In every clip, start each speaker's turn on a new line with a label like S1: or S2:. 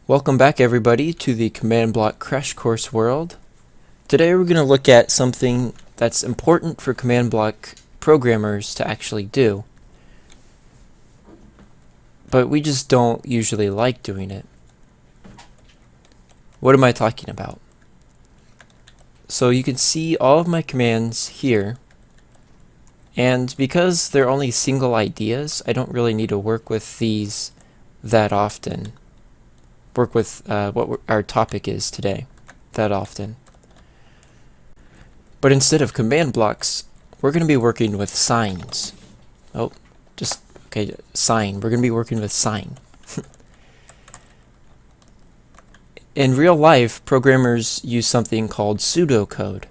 S1: Welcome back everybody to the command block crash course world. Today we're going to look at something that's important for command block programmers to actually do. But we just don't usually like doing it. What am I talking about? So you can see all of my commands here. And because they're only single ideas, I don't really need to work with these that often. Work with what our topic is today that often. But instead of command blocks, we're going to be working with signs. Sign. We're going to be working with sign. In real life, programmers use something called pseudocode,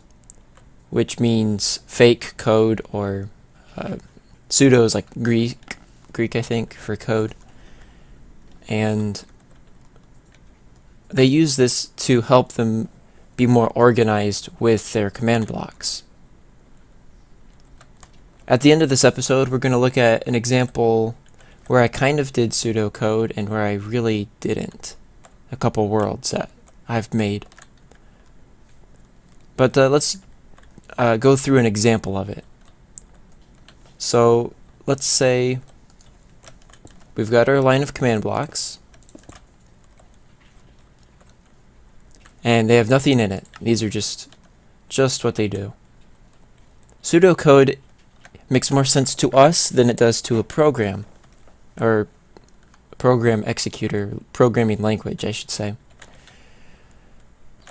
S1: which means fake code, or pseudo is like Greek I think, for code. And they use this to help them be more organized with their command blocks. At the end of this episode, we're going to look at an example where I kind of did pseudocode and where I really didn't. A couple worlds that I've made. But let's go through an example of it. So let's say we've got our line of command blocks. And they have nothing in it. These are just what they do. Pseudocode makes more sense to us than it does to a program, or program executor, programming language, I should say.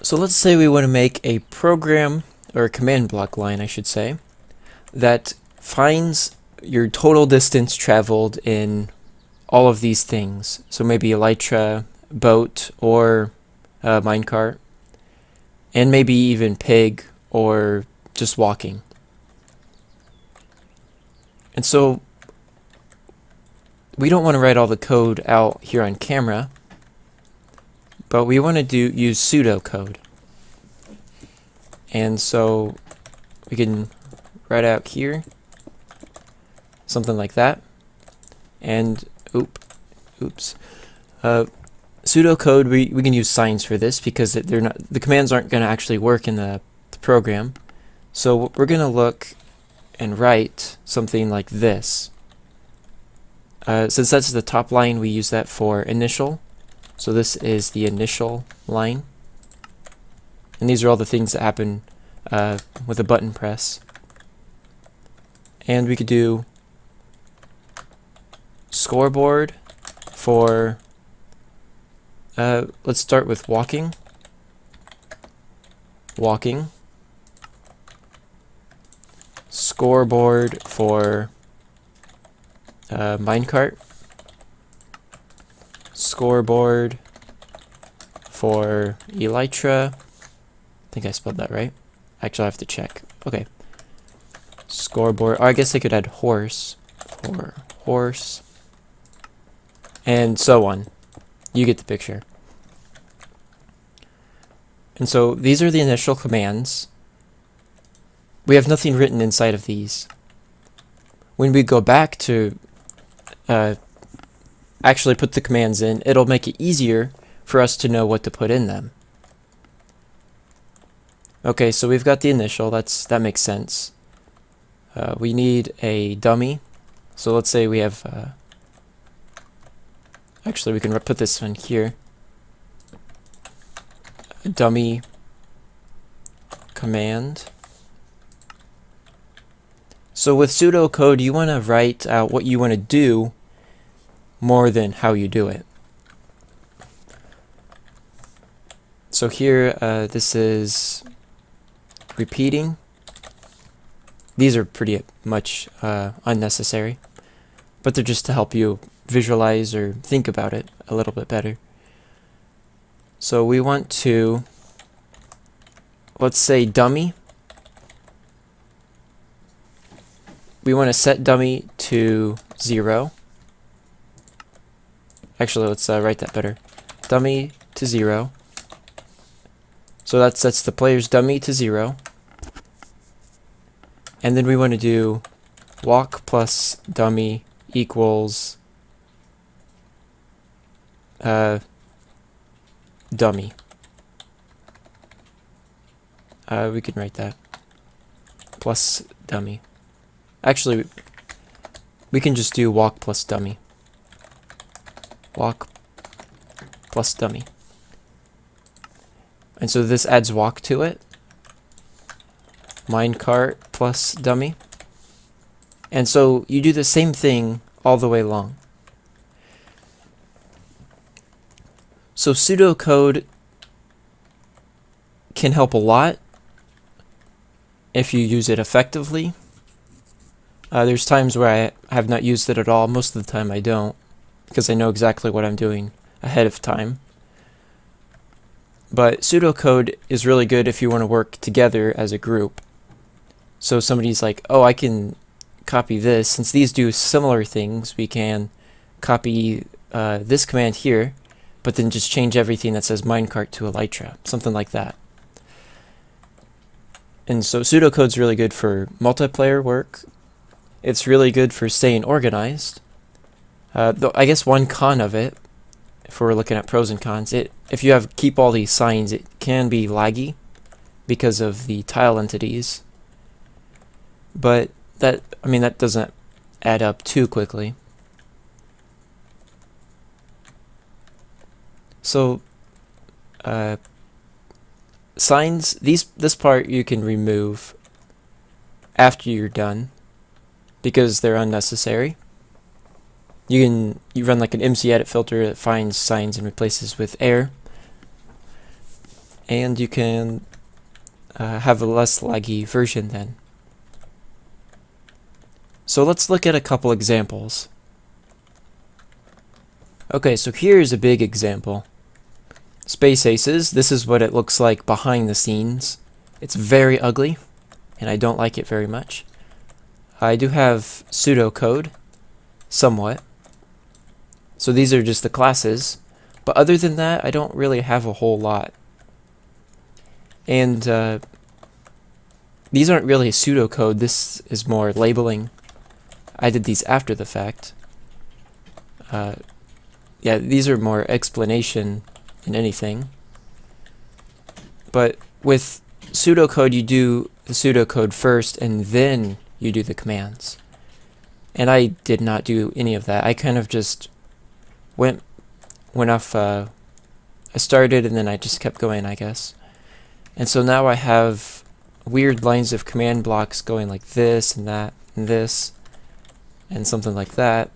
S1: So let's say we want to make a program, or a command block line, I should say, that finds your total distance traveled in all of these things. So maybe elytra, boat, or minecart. And maybe even pig, or just walking. And so we don't want to write all the code out here on camera, but we want to use pseudocode. And so we can write out here something like that. And oops. Pseudocode, we can use signs for this because the commands aren't going to actually work in the program. So we're going to look and write something like this. Since that's the top line, we use that for initial. So this is the initial line. And these are all the things that happen with a button press. And we could do scoreboard for let's start with walking. Walking. Scoreboard for minecart. Scoreboard for elytra. I think I spelled that right. Actually, I have to check. Okay. Scoreboard. Or I guess I could add horse for horse. And so on. You get the picture. And so these are the initial commands. We have nothing written inside of these. When we go back to actually put the commands in, it'll make it easier for us to know what to put in them. Okay, so we've got the initial. That makes sense. We need a dummy. So let's say we have actually, we can put this one here. A dummy command. So with pseudocode, you want to write out what you want to do more than how you do it. So here, this is repeating. These are pretty much unnecessary, but they're just to help you visualize or think about it a little bit better. So we want to, let's say dummy. We want to set dummy to 0. Actually, let's write that better. Dummy to 0. So that sets the player's dummy to 0. And then we want to do walk plus dummy equals dummy. We can write that. Plus dummy. Actually, we can just do walk plus dummy. Walk plus dummy. And so this adds walk to it. Minecart plus dummy. And so you do the same thing all the way along. So pseudocode can help a lot if you use it effectively. There's times where I have not used it at all. Most of the time I don't, because I know exactly what I'm doing ahead of time. But pseudocode is really good if you want to work together as a group. So somebody's like, oh, I can copy this. Since these do similar things, we can copy this command here, but then just change everything that says minecart to elytra, something like that. And so pseudocode's really good for multiplayer work. It's really good for staying organized. Though I guess one con of it, if we're looking at pros and cons, if you keep all these signs, it can be laggy because of the tile entities. But that doesn't add up too quickly. So signs, this part you can remove after you're done because they're unnecessary. You run like an MC edit filter that finds signs and replaces with air, and you can have a less laggy version then. So let's look at a couple examples. Okay, so here's a big example. Space Aces, this is what it looks like behind the scenes. It's very ugly, and I don't like it very much. I do have Pseudocode, somewhat. So these are just the classes, but other than that, I don't really have a whole lot. And these aren't really pseudocode, this is more labeling. I did these after the fact. Yeah, these are more explanation than anything. But with pseudocode, you do the pseudocode first, and then you do the commands. And I did not do any of that. I kind of just went off. I started, and then I just kept going, I guess. And so now I have weird lines of command blocks going like this, and that, and this, and something like that.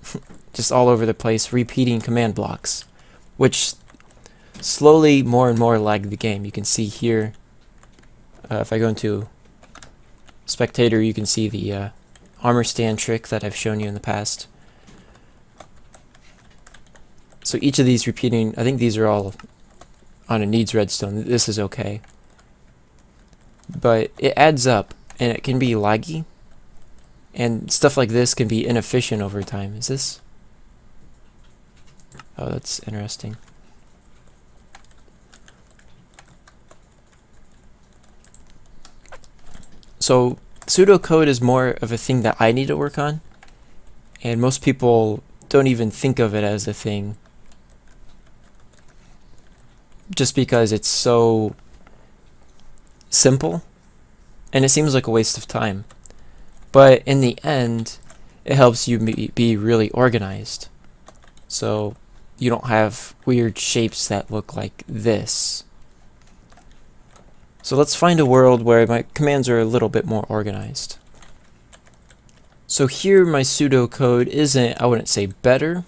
S1: Just all over the place, repeating command blocks, which slowly more and more lag the game. You can see here, if I go into Spectator, you can see the armor stand trick that I've shown you in the past. So each of these repeating, I think these are all on a needs redstone. This is okay. But it adds up, and it can be laggy, and stuff like this can be inefficient over time. Is this? Oh, that's interesting. So pseudocode is more of a thing that I need to work on, and most people don't even think of it as a thing just because it's so simple and it seems like a waste of time. But in the end, it helps you be really organized. So you don't have weird shapes that look like this. So let's find a world where my commands are a little bit more organized. So here my pseudocode isn't, I wouldn't say better.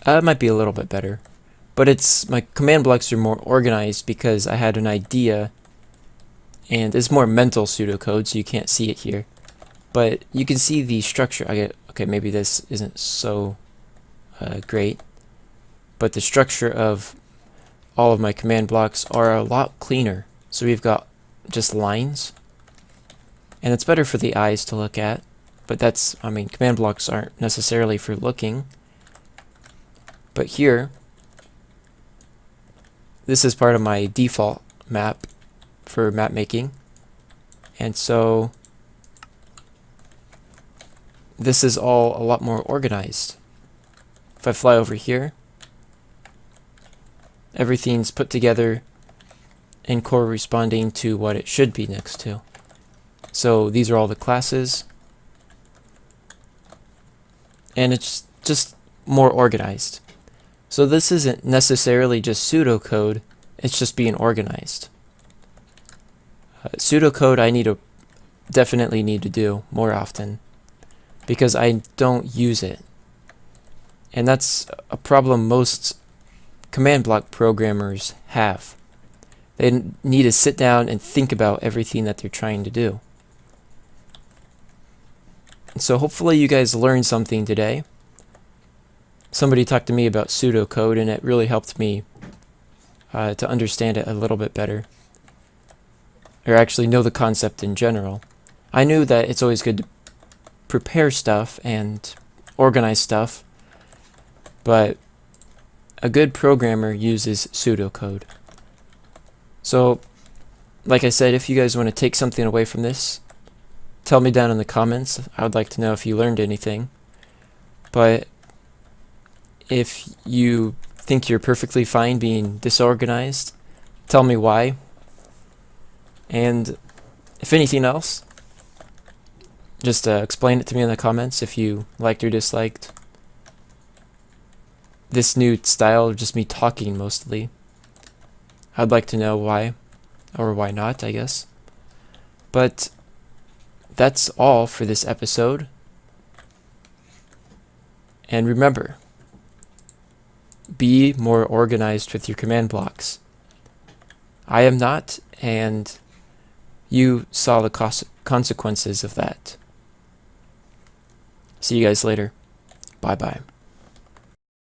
S1: It might be a little bit better. But my command blocks are more organized because I had an idea, and it's more mental pseudocode, so you can't see it here. But you can see the structure. Okay, maybe this isn't so great, but the structure of all of my command blocks are a lot cleaner. So we've got just lines, and it's better for the eyes to look at, but that's, command blocks aren't necessarily for looking. But here, this is part of my default map for map making, and so this is all a lot more organized. If I fly over here, everything's put together and corresponding to what it should be next to. So these are all the classes, and it's just more organized. So this isn't necessarily just pseudocode, it's just being organized. Pseudocode I definitely need to do more often because I don't use it. And that's a problem most command block programmers have. They need to sit down and think about everything that they're trying to do. And so hopefully you guys learned something today. Somebody talked to me about pseudocode, and it really helped me to understand it a little bit better, or actually know the concept in general. I knew that it's always good to prepare stuff and organize stuff, but a good programmer uses pseudocode. So, like I said, if you guys want to take something away from this, tell me down in the comments. I would like to know if you learned anything. But if you think you're perfectly fine being disorganized, tell me why. And if anything else, just explain it to me in the comments if you liked or disliked this new style of just me talking mostly. I'd like to know why, or why not, I guess. But that's all for this episode. And remember, be more organized with your command blocks. I am not, and you saw the consequences of that. See you guys later. Bye-bye.